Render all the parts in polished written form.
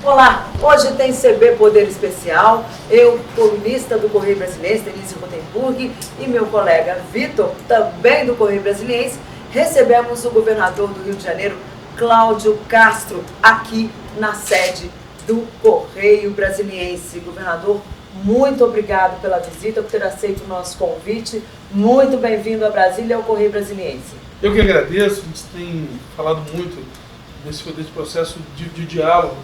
Olá, hoje tem CB Poder Especial, eu, colunista do Correio Brasiliense, Denise Rotenburg, e meu colega Vitor, também do Correio Brasiliense, recebemos o governador do Rio de Janeiro, Cláudio Castro, aqui na sede do Correio Brasiliense. Governador, muito obrigado pela visita, por ter aceito o nosso convite. Muito bem-vindo a Brasília e ao Correio Brasiliense. Eu que agradeço, a gente tem falado muito desse processo de diálogo,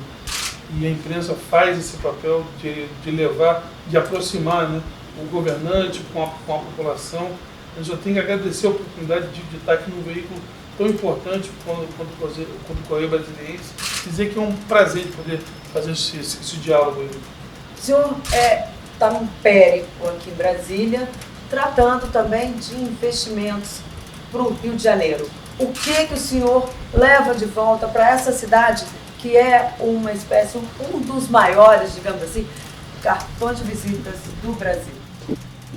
e a imprensa faz esse papel de levar, de aproximar, né, o governante com a população. Eu só tenho que agradecer a oportunidade de estar aqui num veículo tão importante quanto o Correio Brasiliense, dizer que é um prazer de poder fazer esse diálogo aí. O senhor está num périplo aqui em Brasília, tratando também de investimentos para o Rio de Janeiro. O que o senhor leva de volta para essa cidade, que é uma espécie, um dos maiores, digamos assim, cartões de visitas do Brasil?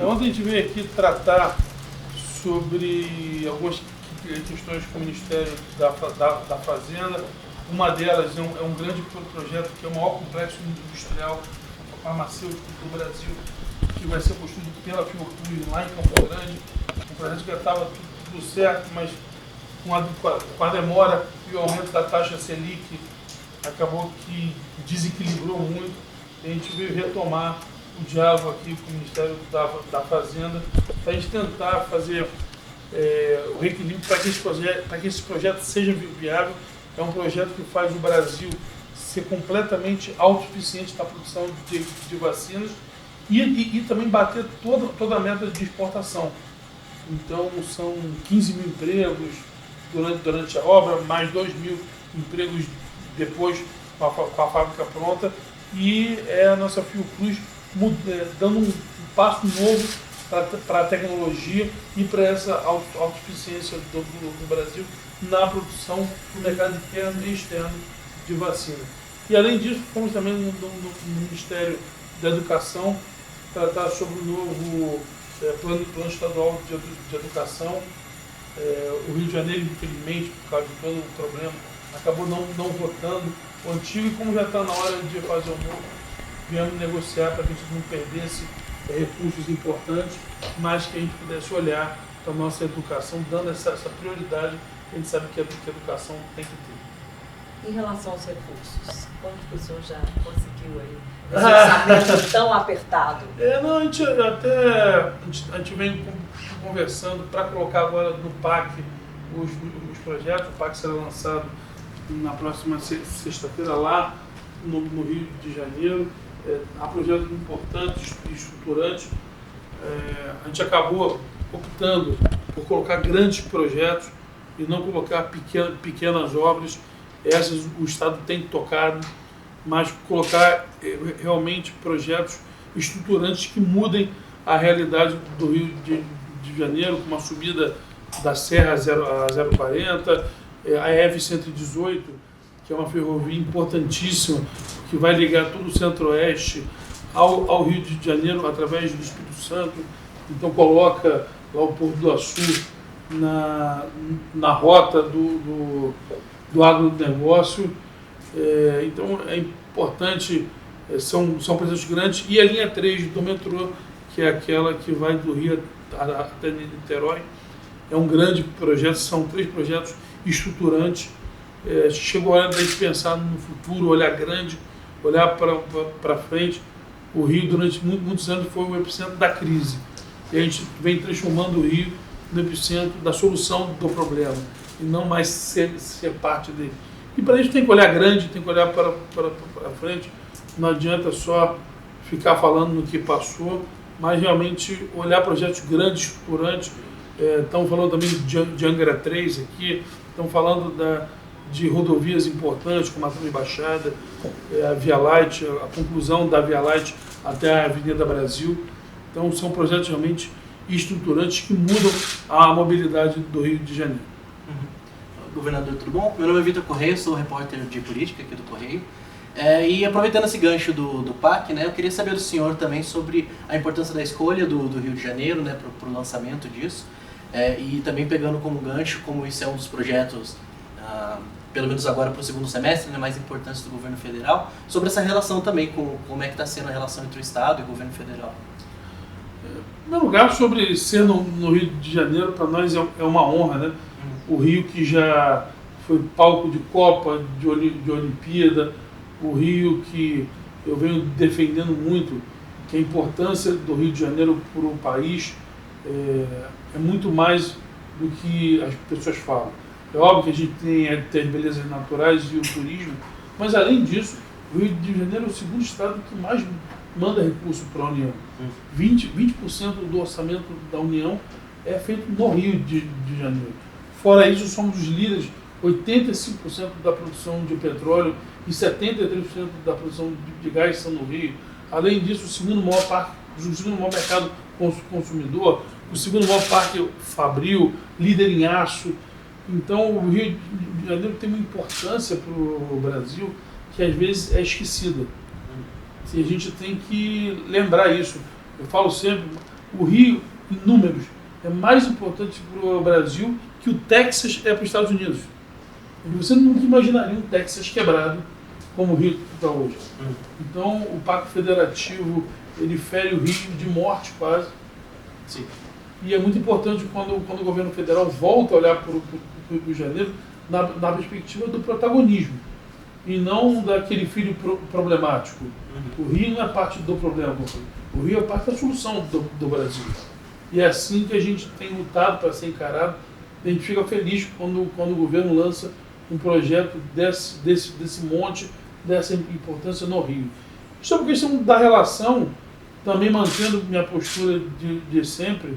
Ontem a gente veio aqui tratar sobre algumas questões com o Ministério da Fazenda. Uma delas é um grande projeto que é o maior complexo industrial farmacêutico do Brasil, que vai ser construído pela Fiocruz lá em Campo Grande. Um projeto que já estava tudo certo, mas com a demora e o aumento da taxa Selic, acabou que desequilibrou muito. A gente veio retomar o diálogo aqui com o Ministério da Fazenda para a gente tentar fazer o reequilíbrio para que esse projeto seja viável. É um projeto que faz o Brasil ser completamente autossuficiente na produção de vacinas e também bater toda a meta de exportação. Então são 15 mil empregos durante a obra, mais 2 mil empregos depois com a fábrica pronta, e é a nossa Fiocruz dando um passo novo para a tecnologia e para essa autossuficiência do Brasil na produção do mercado interno e externo de vacina. E além disso, fomos também no Ministério da Educação tratar sobre o novo plano estadual de educação. O Rio de Janeiro, infelizmente, por causa de todo o problema, acabou não votando o antigo, e como já está na hora de fazer o novo, viemos negociar para que a gente não perdesse recursos importantes, mas que a gente pudesse olhar para a nossa educação, dando essa prioridade que a gente sabe que a educação tem que ter. Em relação aos recursos, quanto que o senhor já conseguiu aí? Esse orçamento tão apertado? A gente vem conversando para colocar agora no PAC os projetos. O PAC será lançado na próxima sexta-feira lá no Rio de Janeiro. Há projetos importantes e estruturantes. A gente acabou optando por colocar grandes projetos e não colocar pequenas obras. Essas o Estado tem tocado, mas colocar realmente projetos estruturantes que mudem a realidade do Rio de Janeiro, com uma subida da Serra a 040, a EV-118, que é uma ferrovia importantíssima, que vai ligar todo o Centro-Oeste ao Rio de Janeiro através do Espírito Santo. Então coloca lá o Porto do Açu na rota do agronegócio. Então é importante, são projetos grandes. E a linha 3 do metrô, que é aquela que vai do Rio até Niterói, é um grande projeto. São 3 projetos estruturantes. Chegou a hora da gente pensar no futuro, olhar grande, olhar para frente. O Rio, durante muitos anos, foi o epicentro da crise. E a gente vem transformando o Rio no epicentro da solução do problema, e não mais ser parte dele. E para isso tem que olhar grande, tem que olhar para frente. Não adianta só ficar falando no que passou, mas realmente olhar projetos grandes, estruturantes. Estamos falando também de Angra 3 aqui, estamos falando de rodovias importantes, como a Transbaixada, a Via Light, a conclusão da Via Light até a Avenida Brasil. Então são projetos realmente estruturantes que mudam a mobilidade do Rio de Janeiro. Governador, tudo bom? Meu nome é Vitor Correia, sou repórter de política aqui do Correio. E aproveitando esse gancho do PAC, né, eu queria saber do senhor também sobre a importância da escolha do Rio de Janeiro, né, para o lançamento disso. E também pegando como gancho, como isso é um dos projetos pelo menos agora para o segundo semestre, né, mais importantes do governo federal, sobre essa relação também, com como é que está sendo a relação entre o Estado e o governo federal. Em primeiro lugar, sobre ser no Rio de Janeiro, para nós é uma honra, né? O Rio que já foi palco de Copa, de Olimpíada, o Rio que eu venho defendendo muito, que a importância do Rio de Janeiro para o país é muito mais do que as pessoas falam. É óbvio que a gente tem as belezas naturais e o turismo, mas além disso, o Rio de Janeiro é o segundo estado que mais manda recurso para a União. 20% do orçamento da União é feito no Rio de Janeiro. Fora isso, somos os líderes, 85% da produção de petróleo e 73% da produção de gás são no Rio. Além disso, o segundo maior mercado consumidor, o segundo maior parque fabril, líder em aço. Então, o Rio de Janeiro tem uma importância para o Brasil que às vezes é esquecida. E a gente tem que lembrar isso. Eu falo sempre, o Rio, em números, é mais importante para o Brasil que o Texas é para os Estados Unidos. E você nunca imaginaria um Texas quebrado como o Rio está hoje. Então, o Pacto Federativo, ele fere o Rio de morte quase. Sim. E é muito importante quando o governo federal volta a olhar para o Rio de Janeiro na perspectiva do protagonismo e não daquele filho problemático. O Rio não é parte do problema, o Rio é parte da solução do Brasil. E é assim que a gente tem lutado para ser encarado. A gente fica feliz quando o governo lança um projeto desse monte, dessa importância no Rio. Sobre a questão da relação, também mantendo minha postura de sempre,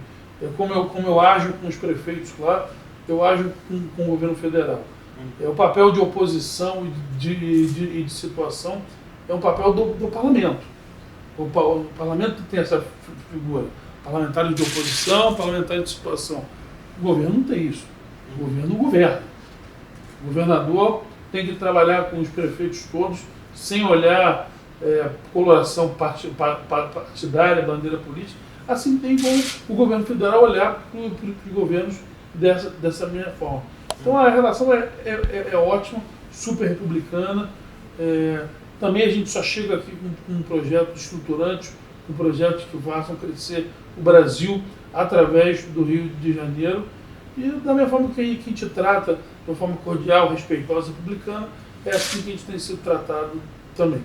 como eu ajo com os prefeitos lá, eu ajo com o governo federal. O papel de oposição e de situação é um papel do parlamento. O parlamento tem essa figura, parlamentares de oposição, parlamentares de situação. O governo não tem isso. O governo governa. O governador tem que trabalhar com os prefeitos todos, sem olhar coloração partidária, bandeira política, assim tem como o governo federal olhar para os governos dessa mesma forma. Então a relação é ótima, super republicana. Também a gente só chega aqui com um projeto estruturante, um projeto que façam crescer o Brasil através do Rio de Janeiro. E da mesma forma que a gente trata, de uma forma cordial, respeitosa, republicana, é assim que a gente tem sido tratado também.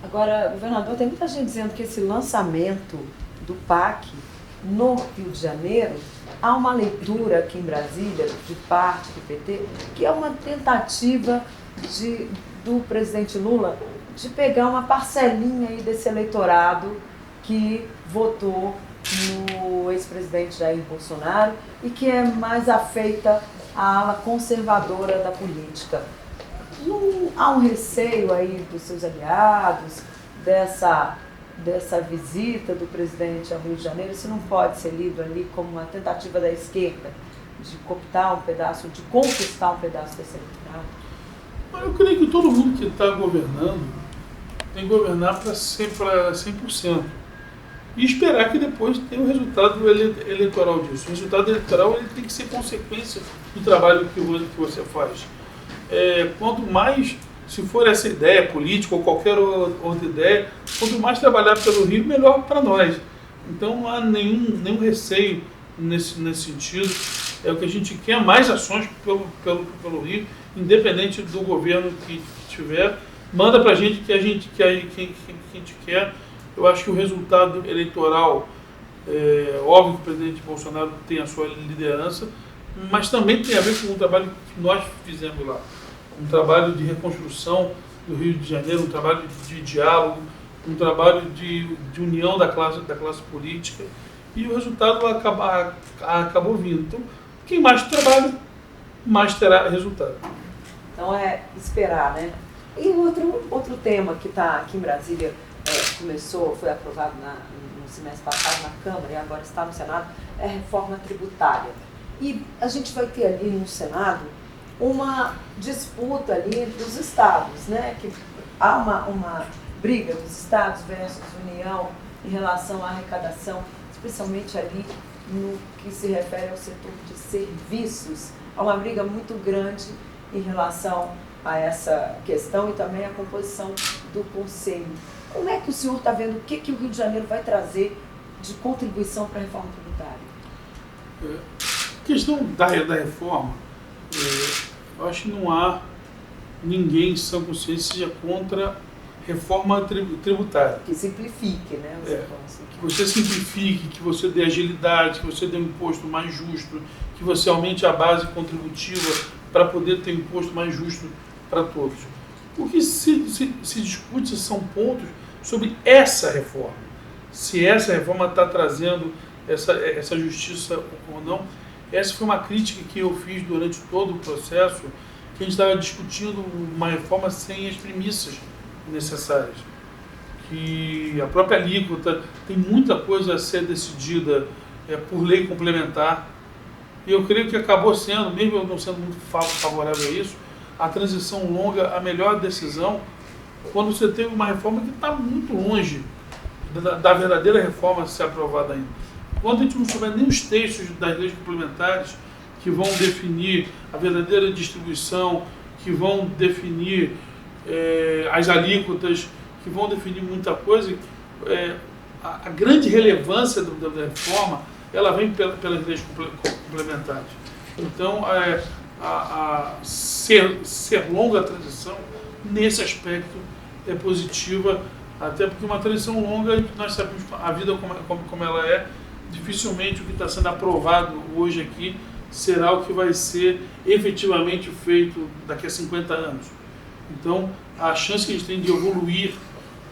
Agora, governador, tem muita gente dizendo que esse lançamento do PAC no Rio de Janeiro, há uma leitura aqui em Brasília, de parte do PT, que é uma tentativa do presidente Lula de pegar uma parcelinha aí desse eleitorado que votou no ex-presidente Jair Bolsonaro e que é mais afeita à ala conservadora da política. Não há um receio aí dos seus aliados, dessa visita do presidente ao Rio de Janeiro? Isso não pode ser lido ali como uma tentativa da esquerda de cooptar um pedaço, de conquistar um pedaço desse eleitorado? Eu creio que todo mundo que está governando tem que governar para 100%. E esperar que depois tenha o resultado eleitoral disso. O resultado eleitoral ele tem que ser consequência do trabalho que você faz. Quanto mais, se for essa ideia política ou qualquer outra ideia, quanto mais trabalhar pelo Rio, melhor para nós. Então não há nenhum receio nesse sentido. É o que a gente quer, mais ações pelo Rio, independente do governo que tiver. Manda para a gente que a gente quer. Eu acho que o resultado eleitoral, óbvio que o presidente Bolsonaro tem a sua liderança, mas também tem a ver com o trabalho que nós fizemos lá. Um trabalho de reconstrução do Rio de Janeiro, um trabalho de diálogo, um trabalho de união da classe política, e o resultado acabou vindo. Então, quem mais trabalha, mais terá resultado. Então é esperar, né? E outro tema que está aqui em Brasília, foi aprovado no semestre passado na Câmara e agora está no Senado, é a reforma tributária. E a gente vai ter ali no Senado uma disputa ali entre os estados, né? Que há uma briga dos estados versus União em relação à arrecadação, especialmente ali no que se refere ao setor de serviços. Há uma briga muito grande em relação a essa questão e também a composição do Conselho. Como é que o senhor está vendo o que o Rio de Janeiro vai trazer de contribuição para a reforma tributária? A questão da reforma, eu acho que não há ninguém em sã consciência seja contra reforma tributária. Que simplifique, né? Que você simplifique, que você dê agilidade, que você dê um imposto mais justo, que você aumente a base contributiva para poder ter um imposto mais justo para todos. O que se discute são pontos sobre essa reforma. Se essa reforma está trazendo essa justiça ou não. Essa foi uma crítica que eu fiz durante todo o processo, que a gente estava discutindo uma reforma sem as premissas necessárias. Que a própria alíquota tem muita coisa a ser decidida por lei complementar. E eu creio que acabou sendo, mesmo eu não sendo muito favorável a isso, a transição longa, a melhor decisão, quando você tem uma reforma que está muito longe da verdadeira reforma ser aprovada ainda. Quando a gente não souber nem os textos das leis complementares que vão definir a verdadeira distribuição, que vão definir as alíquotas, que vão definir muita coisa, a grande relevância da reforma, ela vem pelas leis complementares. Então, ser longa a transição, nesse aspecto, é positiva, até porque uma transição longa, nós sabemos a vida como ela é, dificilmente o que está sendo aprovado hoje aqui será o que vai ser efetivamente feito daqui a 50 anos. Então, a chance que a gente tem de evoluir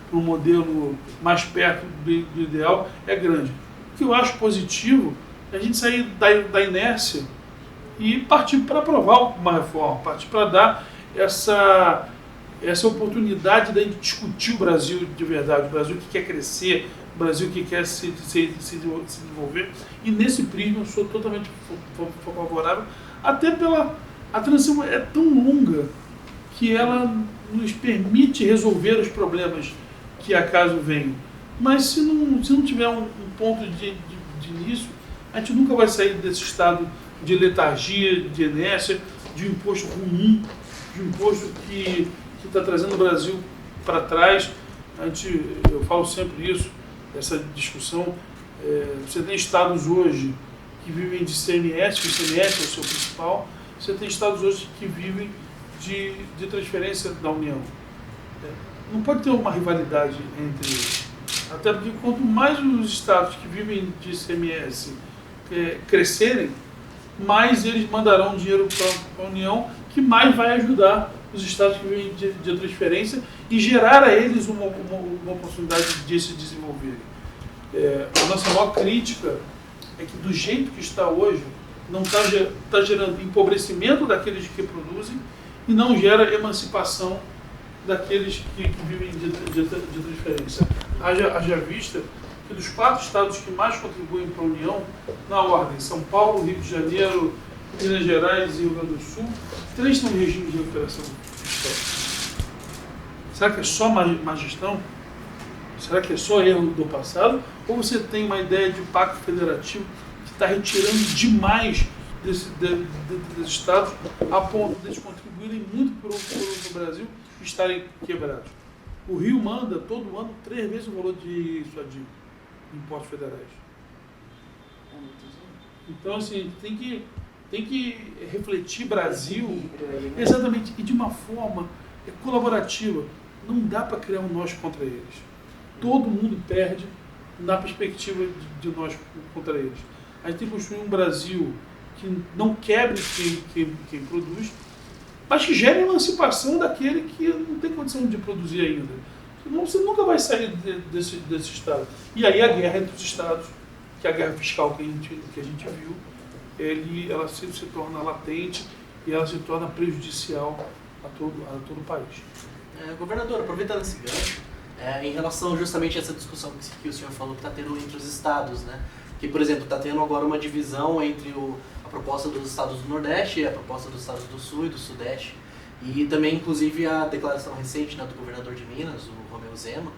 para um modelo mais perto do ideal é grande. O que eu acho positivo é a gente sair da inércia e partir para aprovar uma reforma, partir para dar essa oportunidade de a gente discutir o Brasil de verdade, o Brasil que quer crescer, o Brasil que quer se desenvolver. E nesse prisma eu sou totalmente favorável, até a transição é tão longa que ela nos permite resolver os problemas que acaso venham. Mas se não tiver um ponto de início, a gente nunca vai sair desse estado de letargia, de inércia, de um imposto ruim, de um imposto que está trazendo o Brasil para trás. Eu falo sempre isso, essa discussão. Você tem estados hoje que vivem de ICMS, que o ICMS é o seu principal. Você tem estados hoje que vivem de transferência da União. Não pode ter uma rivalidade entre eles. Até porque quanto mais os estados que vivem de ICMS crescerem, mais eles mandarão dinheiro para a União, que mais vai ajudar os estados que vivem de transferência e gerar a eles uma oportunidade de se desenvolverem. A nossa maior crítica é que do jeito que está hoje, não está gerando empobrecimento daqueles que produzem e não gera emancipação daqueles que vivem de transferência. Haja vista que dos 4 estados que mais contribuem para a União, na ordem, São Paulo, Rio de Janeiro, Minas Gerais e Rio Grande do Sul, 3 estão em regime de recuperação fiscal. Será que é só má gestão? Será que é só erro do passado? Ou você tem uma ideia de pacto federativo que está retirando demais desses estados a ponto de eles contribuírem muito para o Brasil e estarem quebrados? O Rio manda todo ano 3 vezes o valor de sua dívida, impostos federais. Então, assim, tem que refletir Brasil, exatamente, e de uma forma colaborativa. Não dá para criar um nós contra eles. Todo mundo perde na perspectiva de nós contra eles. A gente tem que construir um Brasil que não quebre quem produz, mas que gere emancipação daquele que não tem condição de produzir ainda. Senão você nunca vai sair desse estado. E aí a guerra entre os estados, que é a guerra fiscal que a gente viu, ela se torna latente e ela se torna prejudicial a todo o país. Governador, aproveitando esse gancho, em relação justamente a essa discussão que o senhor falou que está tendo entre os estados, né? Que, por exemplo, está tendo agora uma divisão entre a proposta dos estados do Nordeste e a proposta dos estados do Sul e do Sudeste. E também, inclusive, a declaração recente, né, do governador de Minas, o Romeu Zema,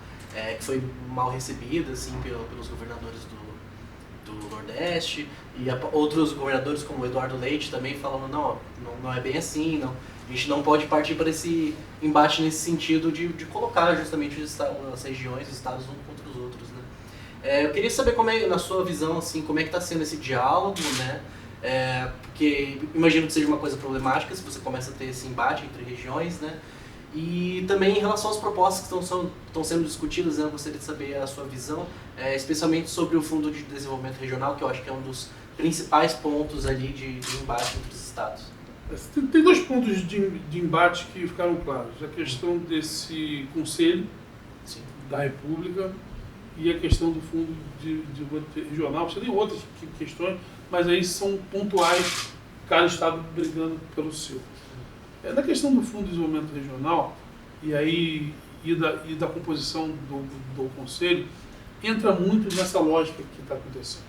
que foi mal recebida assim, pelos governadores do Nordeste, e outros governadores, como o Eduardo Leite, também falando, não é bem assim, não. A gente não pode partir para esse embate nesse sentido de colocar justamente as regiões, os estados um contra os outros, né? Eu queria saber como é, na sua visão, assim, como é que está sendo esse diálogo, né? Porque imagino que seja uma coisa problemática se você começa a ter esse embate entre regiões, né? E também em relação às propostas que estão sendo discutidas, né? Eu gostaria de saber a sua visão, especialmente sobre o Fundo de Desenvolvimento Regional, que eu acho que é um dos principais pontos ali de embate entre os estados. Tem dois pontos de embate que ficaram claros. A questão desse Conselho Sim. da República e a questão do Fundo de Desenvolvimento Regional. Você tem outras questões, mas aí são pontuais, cada estado brigando pelo seu. Na questão do Fundo de Desenvolvimento Regional e da composição do Conselho, entra muito nessa lógica que está acontecendo.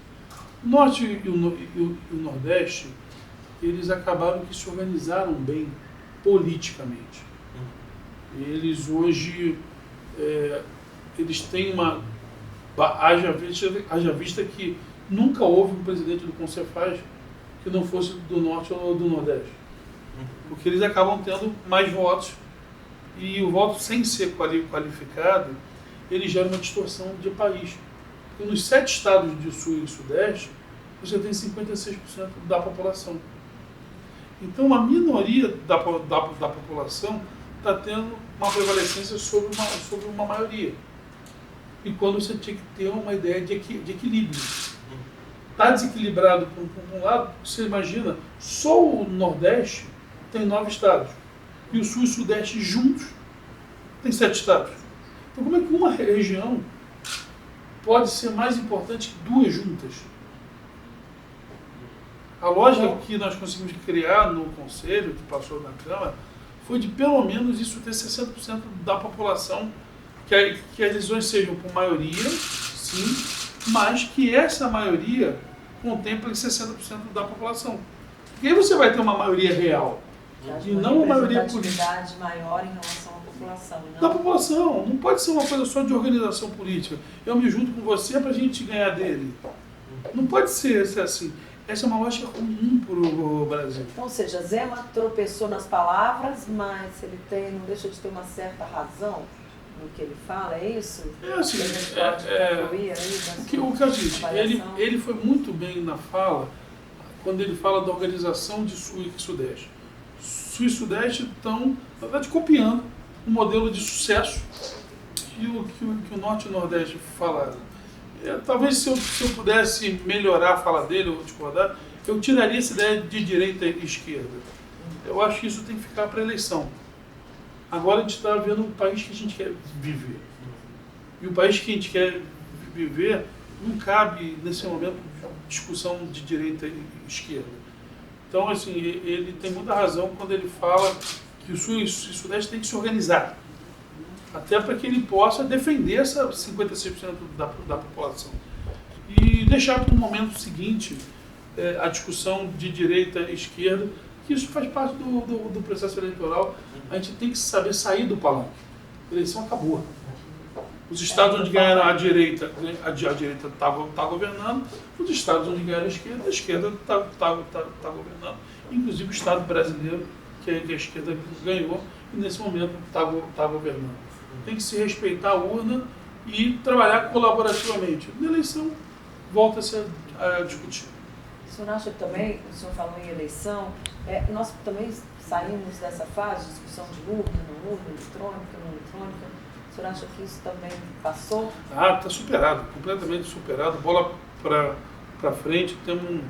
O Norte e o Nordeste, eles acabaram que se organizaram bem politicamente. Eles hoje, eles têm uma... Haja vista que nunca houve um presidente do Concefaz que não fosse do Norte ou do Nordeste. Porque eles acabam tendo mais votos e o voto sem ser qualificado, ele gera uma distorção de país. Porque nos 7 estados de Sul e Sudeste, você tem 56% da população. Então, a minoria da população está tendo uma prevalecência sobre uma maioria. E quando você tinha que ter uma ideia de equilíbrio. Está desequilibrado por um lado, você imagina, só o Nordeste tem 9 estados. E o Sul e o Sudeste juntos tem 7 estados. Então, como é que uma região pode ser mais importante que 2 juntas? A lógica que nós conseguimos criar no Conselho, que passou na Câmara, foi de pelo menos isso ter 60% da população, que as decisões sejam por maioria, sim, mas que essa maioria contemple 60% da população. Porque aí você vai ter uma maioria real, e não uma maioria política. Maior em relação à população. Não? Da população, não pode ser uma coisa só de organização política. Eu me junto com você para a gente ganhar dele. Não pode ser assim. Essa é uma lógica comum para o Brasil. Então, ou seja, Zema tropeçou nas palavras, mas ele não deixa de ter uma certa razão no que ele fala, é isso? Assim, o que eu disse, ele foi muito bem na fala, quando ele fala da organização de Sul e Sudeste. Sul e Sudeste estão, na verdade, copiando um modelo de sucesso que o Norte e o Nordeste falaram. Talvez se eu pudesse melhorar a fala dele ou discordar, eu tiraria essa ideia de direita e esquerda. Eu acho que isso tem que ficar para a eleição. Agora a gente está vendo o país que a gente quer viver. E o país que a gente quer viver não cabe, nesse momento, discussão de direita e esquerda. Então, assim, ele tem muita razão quando ele fala que o Sul e o Sudeste tem que se organizar. Até para que ele possa defender essa 56% da população. E deixar para o momento seguinte a discussão de direita e esquerda, que isso faz parte do processo eleitoral. A gente tem que saber sair do palanque. A eleição acabou. Os estados onde ganharam a direita está governando. Os estados onde ganharam a esquerda está governando. Inclusive o estado brasileiro, que a esquerda ganhou, e nesse momento está governando. Tem que se respeitar a urna e trabalhar colaborativamente. Na eleição, volta-se a discutir. O senhor acha que também, o senhor falou em eleição, nós também saímos dessa fase de discussão de urna, não urna, eletrônica, não eletrônica. O senhor acha que isso também passou? Está superado, completamente superado. Bola para frente, temos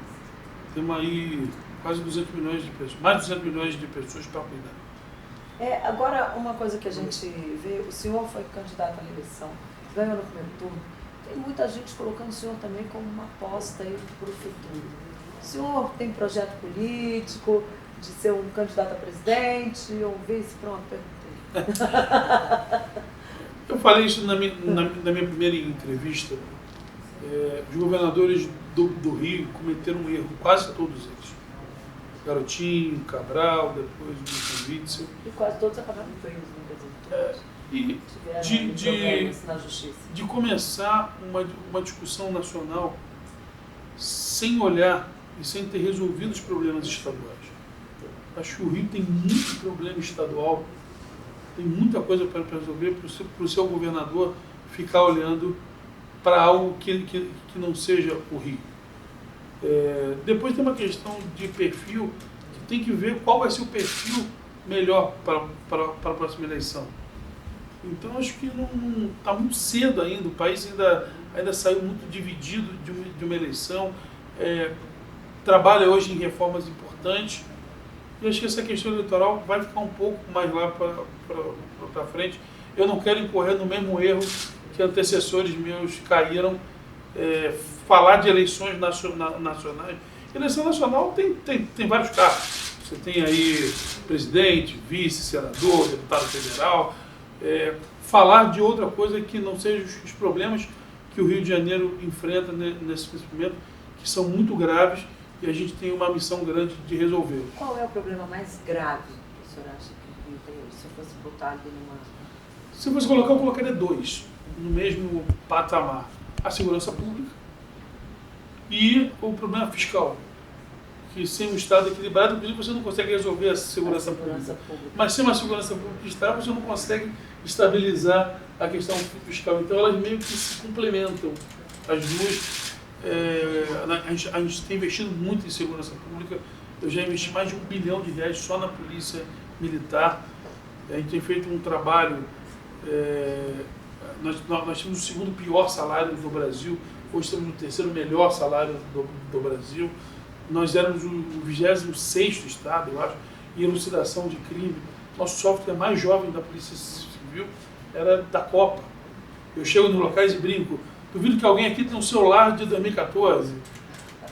aí quase 200 milhões de pessoas, mais de 200 milhões de pessoas para cuidar. Agora, uma coisa que a gente vê, o senhor foi candidato à reeleição, ganhou no primeiro turno, tem muita gente colocando o senhor também como uma aposta para o futuro. O senhor tem projeto político, de ser um candidato a presidente ou vice? Pronto, perguntei. Eu falei isso na minha primeira entrevista. Os governadores do Rio cometeram um erro, quase todos eles. Garotinho, Cabral, depois o Witzel. E quase todos acabaram presos, E de começar uma discussão nacional sem olhar e sem ter resolvido os problemas estaduais. Acho que o Rio tem muito problema estadual, tem muita coisa para resolver para o seu governador ficar olhando para algo que não seja o Rio. Depois tem uma questão de perfil, que tem que ver qual vai ser o perfil melhor para a próxima eleição. Então acho que não está muito cedo ainda, o país ainda saiu muito dividido de uma eleição, trabalha hoje em reformas importantes, e acho que essa questão eleitoral vai ficar um pouco mais lá para frente. Eu não quero incorrer no mesmo erro que antecessores meus caíram, falar de eleições nacionais. Eleição nacional tem vários cargos. Você tem aí presidente, vice, senador, deputado federal. Falar de outra coisa que não sejam os problemas que o Rio de Janeiro enfrenta nesse momento, que são muito graves, e a gente tem uma missão grande de resolver. Qual é o problema mais grave que o senhor acha que o Rio tem hoje? Se eu fosse botar ali numa... Se eu fosse colocar, eu colocaria 2 no mesmo patamar. A segurança pública e o problema fiscal. Que sem um Estado equilibrado, inclusive, você não consegue resolver a segurança pública. Mas sem uma segurança pública estável, você não consegue estabilizar a questão fiscal. Então elas meio que se complementam, as duas. A gente tem investido muito em segurança pública. Eu já investi mais de R$1 bilhão só na polícia militar. A gente tem feito um trabalho. Nós tínhamos o segundo pior salário do Brasil, hoje temos o terceiro melhor salário do Brasil. Nós éramos o 26º estado, eu acho, em elucidação de crime. Nosso software mais jovem da Polícia Civil era da Copa. Eu chego nos locais e brinco. Duvido que alguém aqui tenha um celular de 2014.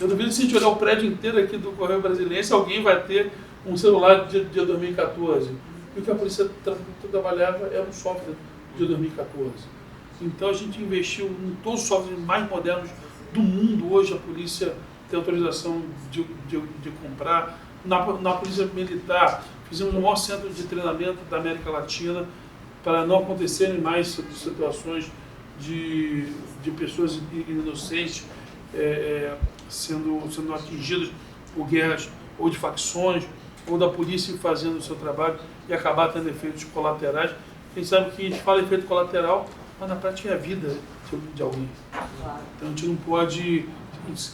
Eu duvido que se a gente olhar o prédio inteiro aqui do Correio Brasiliense, alguém vai ter um celular de 2014. E o que a polícia trabalhava era um software de 2014. Então a gente investiu em todos os softwares mais modernos do mundo. Hoje a polícia tem autorização de comprar. Na polícia militar, fizemos o maior centro de treinamento da América Latina para não acontecerem mais situações de pessoas inocentes sendo atingidas por guerras ou de facções, ou da polícia fazendo o seu trabalho e acabar tendo efeitos colaterais. A gente sabe que a gente fala efeito colateral, mas na prática é a vida de alguém. Então a gente não pode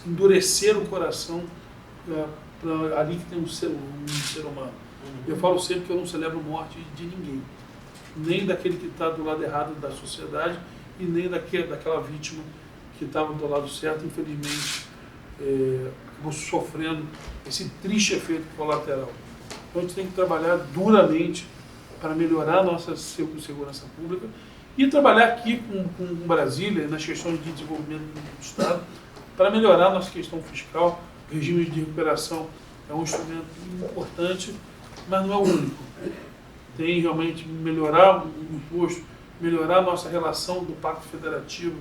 endurecer o coração para ali que tem um ser humano. Eu falo sempre que eu não celebro morte de ninguém, nem daquele que está do lado errado da sociedade e nem daquela vítima que estava do lado certo, infelizmente acabou sofrendo esse triste efeito colateral. Então a gente tem que trabalhar duramente para melhorar a nossa segurança pública e trabalhar aqui com Brasília nas questões de desenvolvimento do Estado para melhorar a nossa questão fiscal. O regime de recuperação é um instrumento importante, mas não é o único. Tem realmente melhorar o imposto, melhorar a nossa relação do Pacto Federativo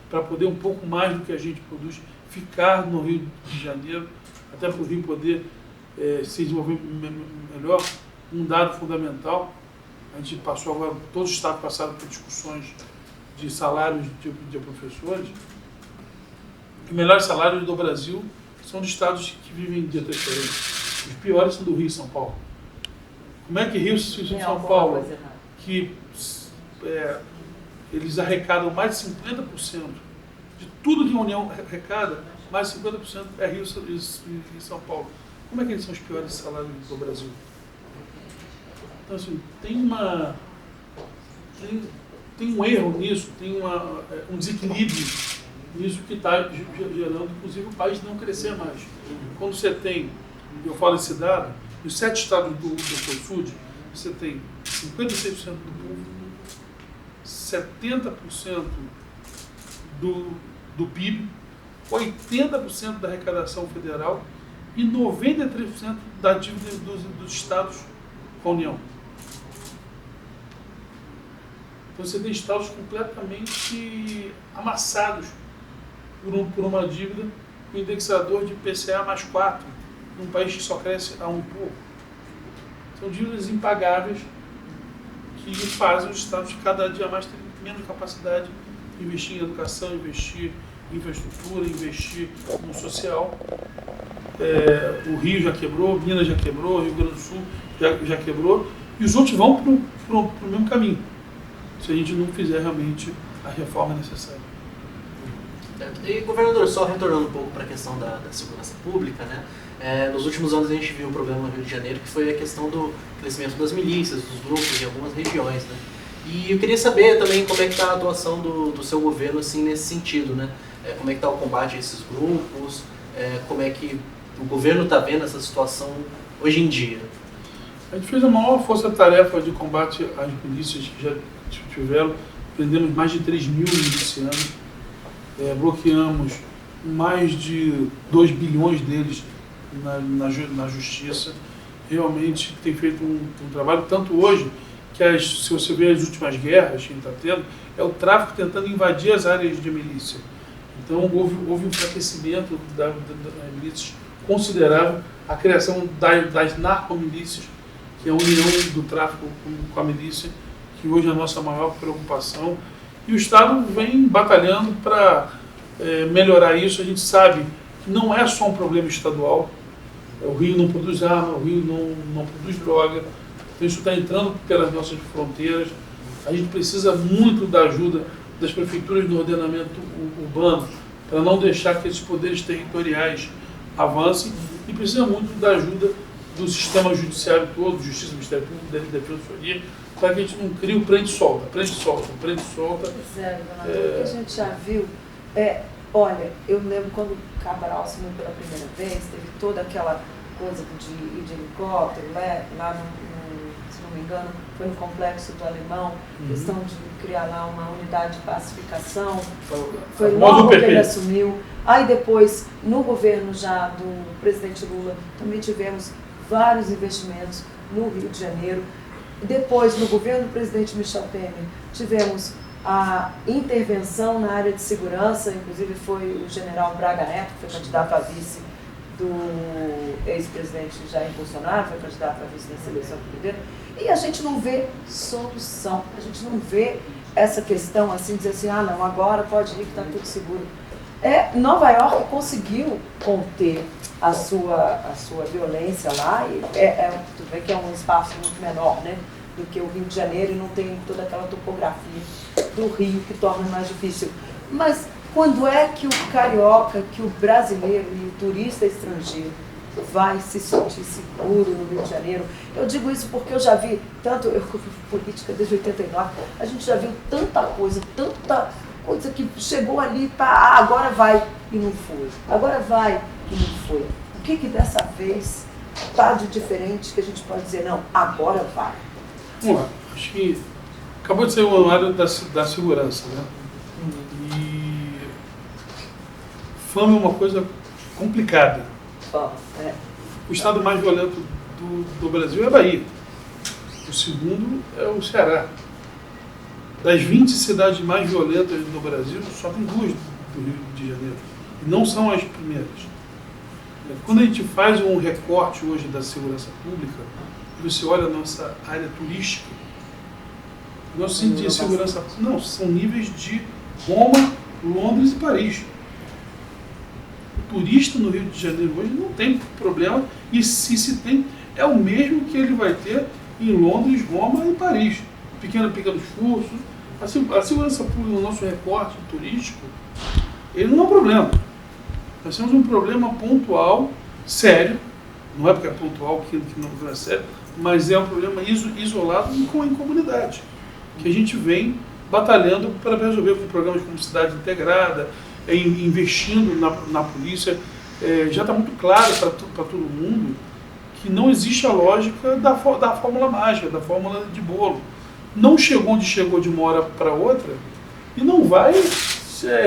para poder um pouco mais do que a gente produz ficar no Rio de Janeiro, até para o Rio poder se desenvolver melhor. Um dado fundamental, a gente passou agora, todos os estados passaram por discussões de salários de professores. Os melhores salários do Brasil são de estados que vivem de transferência. Os piores são do Rio e São Paulo. Como é que Rio e São Paulo, que eles arrecadam mais de 50% de tudo que a União arrecada, mais de 50% é Rio e São Paulo. Como é que eles são os piores salários do Brasil? Então, assim, tem um erro nisso, tem um desequilíbrio nisso que está gerando, inclusive, o país não crescer mais. Quando você tem, eu falo esse dado, nos 7 estados do Sul, você tem 56% do povo, 70% do PIB, 80% da arrecadação federal e 93% da dívida dos estados com a União. Então você tem estados completamente amassados por uma dívida com indexador de IPCA mais 4, num país que só cresce a um pouco. São dívidas impagáveis que fazem os estados cada dia mais terem menos capacidade de investir em educação, investir em infraestrutura, investir no social. o Rio já quebrou, Minas já quebrou, Rio Grande do Sul já quebrou, e os outros vão para o mesmo caminho, se a gente não fizer realmente a reforma necessária. E, governador, só retornando um pouco para a questão da segurança pública, né? Nos últimos anos a gente viu um problema no Rio de Janeiro, que foi a questão do crescimento das milícias, dos grupos em algumas regiões, né? E eu queria saber também como é que está a atuação do seu governo assim, nesse sentido, né? Como é que está o combate a esses grupos, como é que o governo está vendo essa situação hoje em dia? A gente fez a maior força-tarefa de combate às milícias que já tiveram, prendemos mais de 3.000 milicianos, bloqueamos mais de 2 bilhões deles na justiça. Realmente tem feito um trabalho, tanto hoje, que se você ver as últimas guerras que a gente está tendo, é o tráfico tentando invadir as áreas de milícia. Então houve um enfraquecimento das milícias considerável, a criação das narcomilícias, que é a união do tráfico com a milícia, que hoje é a nossa maior preocupação. E o Estado vem batalhando para melhorar isso. A gente sabe que não é só um problema estadual. O Rio não produz arma, o Rio não produz droga. Então isso está entrando pelas nossas fronteiras. A gente precisa muito da ajuda das prefeituras no ordenamento urbano para não deixar que esses poderes territoriais avancem, e precisa muito da ajuda do sistema judiciário todo, Justiça, Ministério Público, Defensoria, para que a gente não crie o prende-solta, prende-solta, prende-solta. Pois é, governador, o que a gente já viu, olha, eu lembro quando o Cabral assumiu pela primeira vez, teve toda aquela coisa de ir de helicóptero, né, lá se não me engano, foi no Complexo do Alemão, questão de criar lá uma unidade de pacificação, foi logo que ele assumiu. Aí depois, no governo já do presidente Lula, também tivemos vários investimentos no Rio de Janeiro. Depois, no governo do presidente Michel Temer, tivemos a intervenção na área de segurança, inclusive foi o general Braga Neto, que foi candidato a vice do ex-presidente Jair Bolsonaro, foi candidato a vice nessa eleição primeira, e a gente não vê solução, a gente não vê essa questão assim, dizer assim, não, agora pode ir que está tudo seguro. Nova York conseguiu conter a sua violência lá, e tudo bem que é um espaço muito menor, né, do que o Rio de Janeiro, e não tem toda aquela topografia do Rio que torna mais difícil. Mas quando é que o carioca, que o brasileiro e o turista estrangeiro vai se sentir seguro no Rio de Janeiro? Eu digo isso porque eu já vi tanto, eu fui política desde 89, a gente já viu tanta coisa que chegou ali para agora vai e não foi, agora vai e não foi. O que dessa vez está de diferente que a gente pode dizer, não, agora vai? Vamos lá, acho que acabou de sair o anuário da segurança, né? E fama é uma coisa complicada. O estado mais violento do Brasil é a Bahia. O segundo é o Ceará. Das 20 cidades mais violentas do Brasil, só tem 2 do Rio de Janeiro. E não são as primeiras. Quando a gente faz um recorte hoje da segurança pública, você olha a nossa área turística, nosso índice de segurança pública, não, são níveis de Roma, Londres e Paris. O turista no Rio de Janeiro hoje não tem problema, e se tem, é o mesmo que ele vai ter em Londres, Roma e Paris. Pequenos furtos. A segurança pública no nosso recorte turístico, ele não é um problema. Nós temos um problema pontual, sério, não é porque é pontual que não é sério, mas é um problema isolado em comunidade, que a gente vem batalhando para resolver com programas como Cidade Integrada, investindo na polícia. Já está muito claro para todo mundo que não existe a lógica da fórmula mágica, da fórmula de bolo. Não chegou onde chegou de uma hora para outra e não vai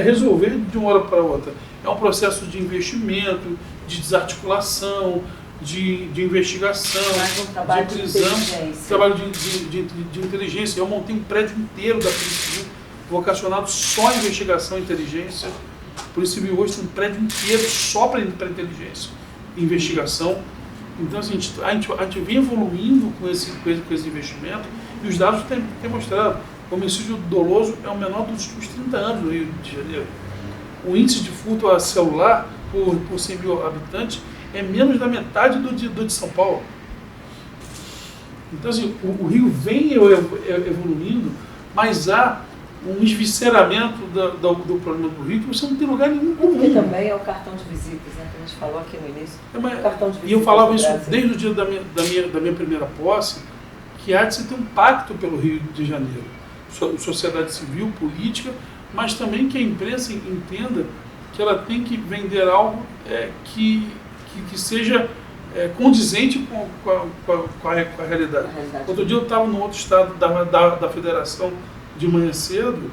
resolver de uma hora para outra. É um processo de investimento, de desarticulação, de investigação, de prisão, trabalho de inteligência. Eu montei um prédio inteiro da Polícia Civil vocacionado só em investigação e inteligência. A Polícia Civil hoje tem um prédio inteiro só para inteligência e investigação. Então, assim, a gente vem evoluindo com esse investimento, e os dados têm mostrado que o homicídio doloso é o menor dos últimos 30 anos no Rio de Janeiro. O índice de furto a celular por 100 mil habitantes é menos da metade do de São Paulo. Então, assim, o Rio vem evoluindo, mas há um esvisceramento do problema do Rio que você não tem lugar nenhum comum. Porque também é o cartão de visitas, né, que a gente falou aqui no início. O cartão de visitas e eu falava isso Brasil. desde o dia da minha primeira posse, que há de se ter um pacto pelo Rio de Janeiro. Sociedade civil, política, mas também que a imprensa entenda que ela tem que vender algo que seja condizente com a realidade. Outro dia eu estava num outro estado da federação de manhã cedo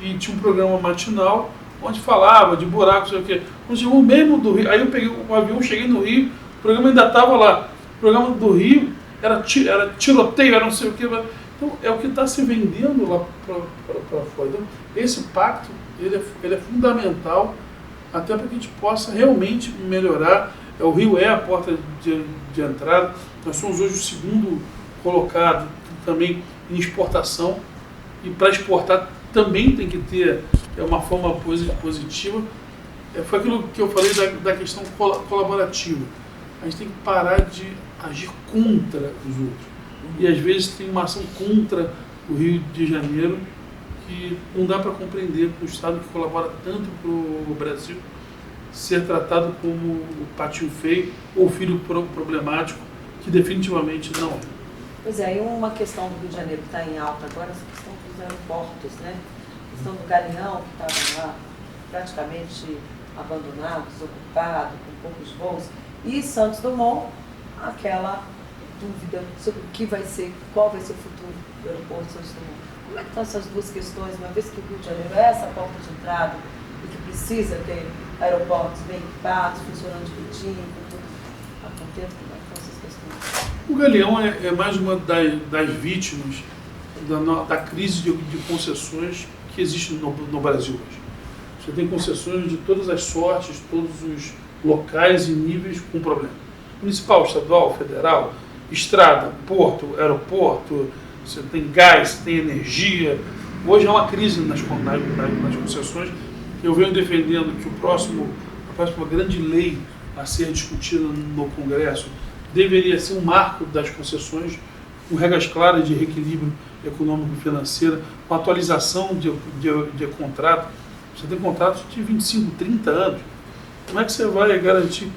e tinha um programa matinal onde falava de buracos, não sei o quê. Quando chegou mesmo do Rio, aí eu peguei o avião, cheguei no Rio, o programa ainda estava lá. O programa do Rio era tiroteio, era não sei o quê. Então é o que está se vendendo lá para fora. Então, esse pacto ele é fundamental até para que a gente possa realmente melhorar. O Rio é a porta de entrada. Nós somos hoje o segundo colocado também em exportação. E para exportar também tem que ter uma forma positiva. Foi aquilo que eu falei da questão colaborativa. A gente tem que parar de agir contra os outros. E às vezes tem uma ação contra o Rio de Janeiro que não dá para compreender que o Estado que colabora tanto para o Brasil ser tratado como o patinho feio ou o filho problemático, que definitivamente não é. Pois é, e uma questão do Rio de Janeiro que está em alta agora, essa questão dos aeroportos, né? A questão do Galeão, que estava lá praticamente abandonado, desocupado, com poucos voos, e Santos Dumont, aquela dúvida sobre o que vai ser, qual vai ser o futuro do aeroporto de Santos Dumont. Como é que estão essas duas questões, uma vez que o Rio de Janeiro é essa porta de entrada e que precisa ter aeroportos bem equipados, funcionando direitinho, com tudo a contento, como é que estão essas questões? O Galeão é mais uma das vítimas da crise de concessões que existe no Brasil hoje. Você tem concessões de todas as sortes, todos os locais e níveis com problema. Municipal, estadual, federal, estrada, porto, aeroporto, você tem gás, você tem energia. Hoje há uma crise nas concessões. Eu venho defendendo que a próxima grande lei a ser discutida no Congresso deveria ser um marco das concessões, com regras claras de reequilíbrio econômico e financeiro, com atualização de contrato. Você tem contratos de 25, 30 anos. Como é que você vai garantir?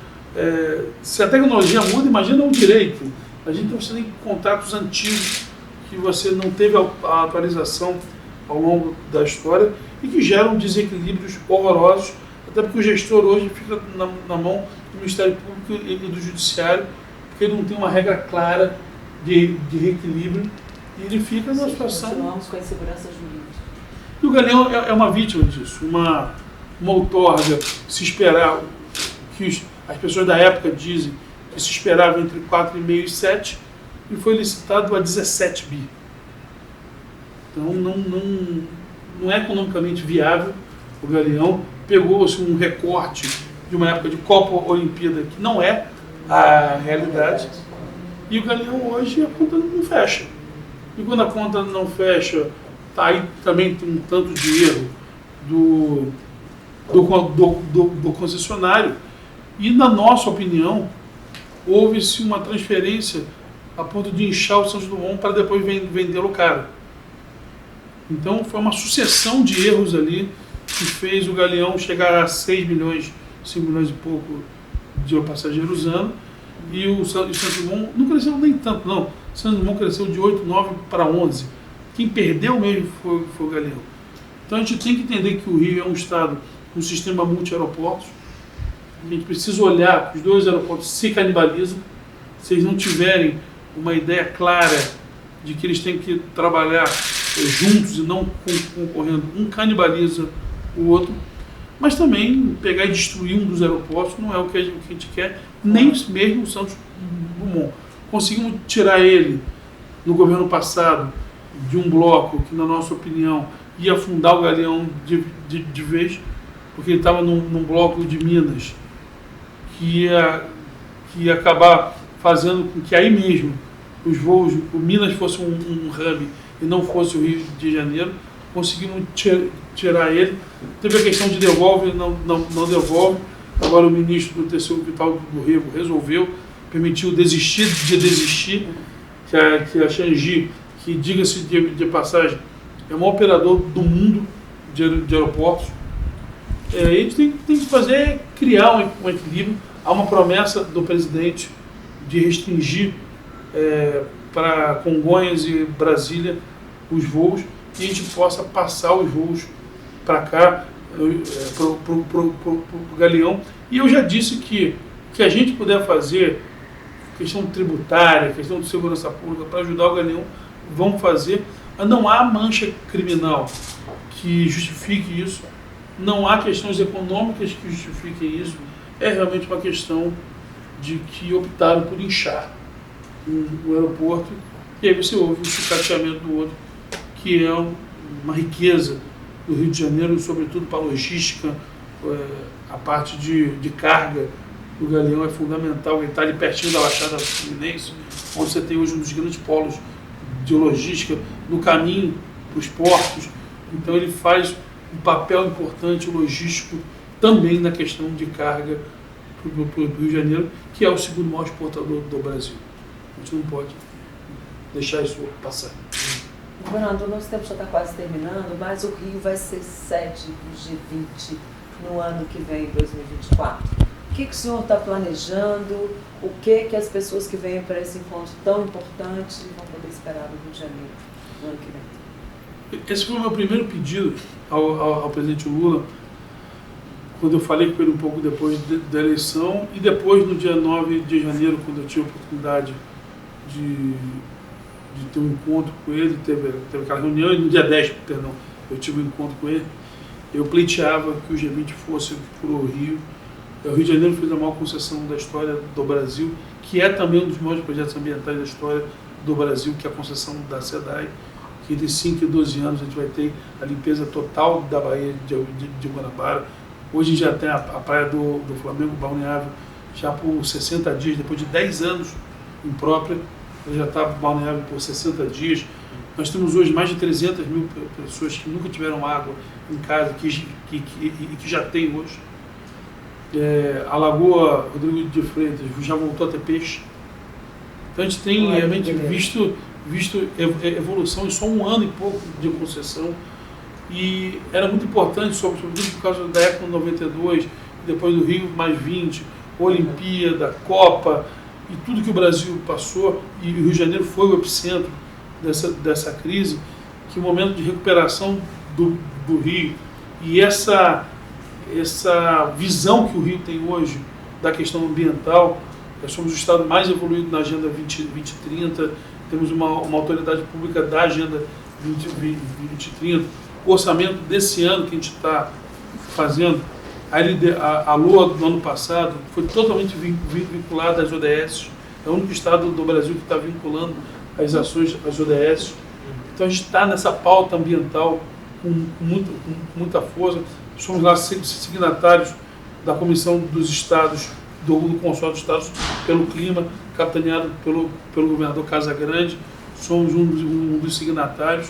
Se a tecnologia muda, imagina o direito. A gente você tem contratos antigos que você não teve a atualização ao longo da história e que geram desequilíbrios horrorosos, até porque o gestor hoje fica na mão do Ministério Público e do Judiciário, porque ele não tem uma regra clara de reequilíbrio e ele fica numa situação... Continuamos com a insegurança jurídica. E o Galeão é uma vítima disso, uma outorga, se esperar, que as pessoas da época dizem que se esperava entre 4,5 e 7, e foi licitado a 17 bi. Então não é economicamente viável o Galeão. Pegou-se um recorte de uma época de Copa Olimpíada que não é a realidade. E o Galeão hoje a conta não fecha. E quando a conta não fecha, tá aí também tem um tanto de erro do concessionário. E na nossa opinião, houve-se uma transferência a ponto de inchar o Santos Dumont para depois vendê-lo caro. Então foi uma sucessão de erros ali que fez o Galeão chegar a 6 milhões, 5 milhões e pouco de passageiros ano, e o Santos Dumont não cresceu nem tanto, não. O Santos Dumont cresceu de 8, 9 para 11. Quem perdeu mesmo foi o Galeão. Então a gente tem que entender que o Rio é um estado com um sistema multi-aeroportos. A gente precisa olhar que os dois aeroportos se canibalizam. Se eles não tiverem uma ideia clara de que eles têm que trabalhar juntos e não concorrendo, um canibaliza o outro, mas também pegar e destruir um dos aeroportos não é o que a gente quer, nem mesmo o Santos Dumont. Conseguimos tirar ele, no governo passado, de um bloco que, na nossa opinião, ia afundar o Galeão de vez, porque ele estava num bloco de Minas, que ia acabar fazendo com que aí mesmo os voos, o Minas fosse um hub e não fosse o Rio de Janeiro. Conseguimos tirar ele. Teve a questão de devolve, não devolve. Agora o ministro do TCU, Vital do Rego, resolveu, permitiu desistir de desistir, que a Changi, que, diga-se de passagem, é o maior operador do mundo de aeroportos. A gente tem que fazer, criar um equilíbrio. Há uma promessa do presidente de restringir para Congonhas e Brasília os voos, e a gente possa passar os voos para cá, para o Galeão. E eu já disse que a gente puder fazer, questão tributária, questão de segurança pública, para ajudar o Galeão, vamos fazer. Não há mancha criminal que justifique isso, não há questões econômicas que justifiquem isso, é realmente uma questão de que optaram por inchar o aeroporto, e aí você ouve o sucateamento do outro, que é uma riqueza do Rio de Janeiro, sobretudo para a logística, a parte de carga do Galeão é fundamental. Ele está ali pertinho da Baixada Fluminense, onde você tem hoje um dos grandes polos de logística no caminho para os portos. Então ele faz um papel importante logístico também na questão de carga para o Rio de Janeiro, que é o segundo maior exportador do Brasil. A gente não pode deixar isso passar. Governador, nosso tempo já está quase terminando, mas o Rio vai ser sede do G20 no ano que vem, 2024. O que o senhor está planejando? O que as pessoas que vêm para esse encontro tão importante vão poder esperar no Rio de Janeiro no ano que vem? Esse foi o meu primeiro pedido ao presidente Lula, quando eu falei com ele um pouco depois da eleição, e depois, no dia 9 de janeiro, quando eu tive a oportunidade de ter um encontro com ele, teve aquela reunião, e no dia 10, perdão, eu tive um encontro com ele, eu pleiteava que o G20 fosse para o Rio. O Rio de Janeiro fez a maior concessão da história do Brasil, que é também um dos maiores projetos ambientais da história do Brasil, que é a concessão da SEDAI, que entre 5 e 12 anos a gente vai ter a limpeza total da Baía de Guanabara. Hoje já tem a praia do Flamengo, Balneário, já por 60 dias, depois de 10 anos imprópria, já está balneável por 60 dias. Nós temos hoje mais de 300 mil pessoas que nunca tiveram água em casa, que já tem hoje. A Lagoa Rodrigo de Freitas já voltou a ter peixe. Então a gente tem realmente visto evolução em só um ano e pouco de concessão. E era muito importante, sobretudo por causa da Expo 92, depois do Rio mais 20, Olimpíada, Copa, e tudo que o Brasil passou, e o Rio de Janeiro foi o epicentro dessa crise, que o momento de recuperação do Rio e essa visão que o Rio tem hoje da questão ambiental, nós somos o estado mais evoluído na Agenda 2030, temos uma autoridade pública da Agenda 2030, o orçamento desse ano que a gente está fazendo, a LOA do ano passado foi totalmente vinculada às ODS, é o único estado do Brasil que está vinculando as ações às ODS. Então a gente está nessa pauta ambiental com muita força. Somos lá signatários da Comissão dos Estados, do Consórcio dos Estados pelo Clima, capitaneado pelo governador Casagrande. Somos um dos signatários.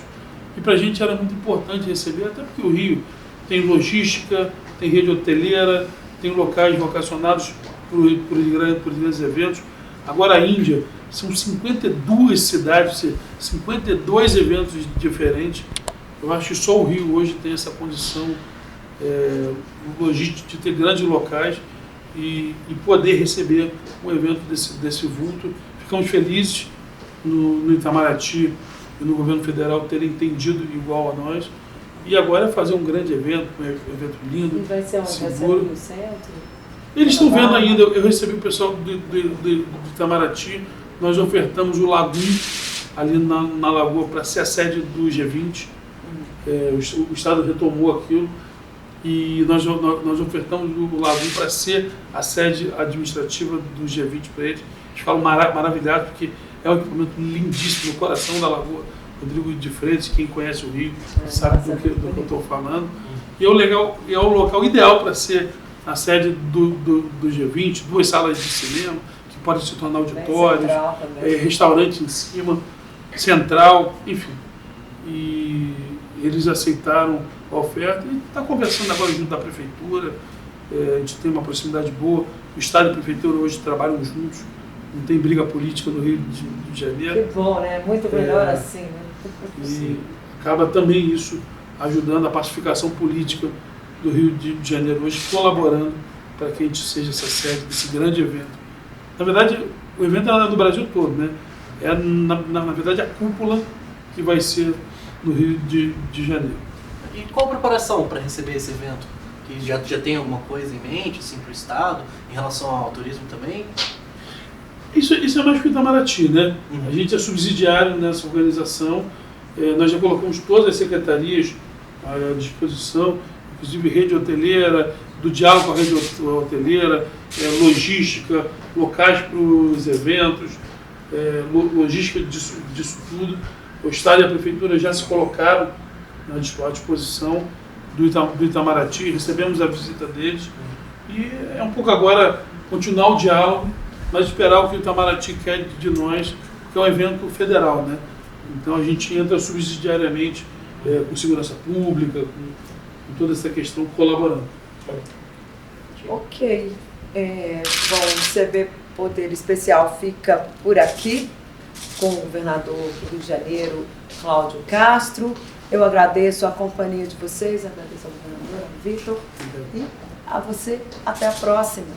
E para a gente era muito importante receber, até porque o Rio tem logística, tem rede hoteleira, tem locais vocacionados por grandes eventos. Agora a Índia, são 52 cidades, 52 eventos diferentes. Eu acho que só o Rio hoje tem essa condição logística de ter grandes locais e poder receber um evento desse vulto. Ficamos felizes no Itamaraty e no governo federal terem entendido igual a nós. E agora é fazer um grande evento, um evento lindo, e vai ser onde? seguro. Vai ser no centro? Eles estão vendo ainda, eu recebi o pessoal do Itamaraty, nós ofertamos o Lagum, ali na Lagoa, para ser a sede do G20. O Estado retomou aquilo e nós ofertamos o Lagum para ser a sede administrativa do G20 para eles. Eles falam maravilhado, porque é um equipamento lindíssimo no coração da Lagoa Rodrigo de Freitas. Quem conhece o Rio sabe do que eu estou falando. E é o local ideal para ser a sede do G20, 2 salas de cinema, que podem se tornar auditórios, restaurante em cima, central, enfim. E eles aceitaram a oferta e está conversando agora junto da prefeitura. a gente tem uma proximidade boa, o Estado e a Prefeitura hoje trabalham juntos, não tem briga política no Rio de Janeiro. Que bom, né? Muito melhor assim, né? E acaba também isso ajudando a pacificação política do Rio de Janeiro hoje, colaborando para que a gente seja essa sede desse grande evento. Na verdade, o evento é do Brasil todo, né? É, na verdade, a cúpula que vai ser no Rio de Janeiro. E qual a preparação para receber esse evento? Que já tem alguma coisa em mente, assim, para o Estado, em relação ao turismo também? Isso é mais que o Itamaraty, né? A gente é subsidiário nessa organização, nós já colocamos todas as secretarias à disposição, inclusive rede hoteleira, do diálogo com a rede hoteleira, logística, locais para os eventos, logística disso tudo. O Estado e a Prefeitura já se colocaram à disposição do Itamaraty, recebemos a visita deles e é um pouco agora continuar o diálogo, mas esperar o que o Itamaraty quer de nós, que é um evento federal, né? Então a gente entra subsidiariamente com segurança pública, com toda essa questão, colaborando. Ok. Bom, o CB Poder Especial fica por aqui com o governador do Rio de Janeiro, Cláudio Castro. Eu agradeço a companhia de vocês, agradeço ao governador, ao Vitor, e a você, até a próxima.